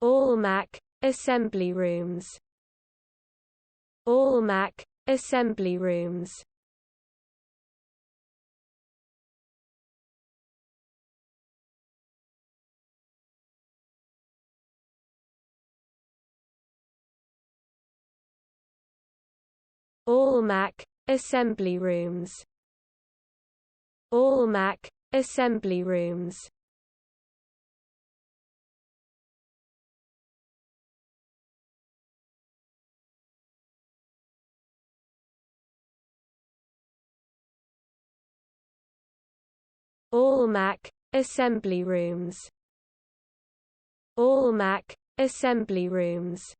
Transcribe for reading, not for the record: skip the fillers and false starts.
Almack assembly rooms. Almack assembly rooms. Almack assembly rooms. Almack assembly rooms. Almack assembly rooms. Almack assembly rooms.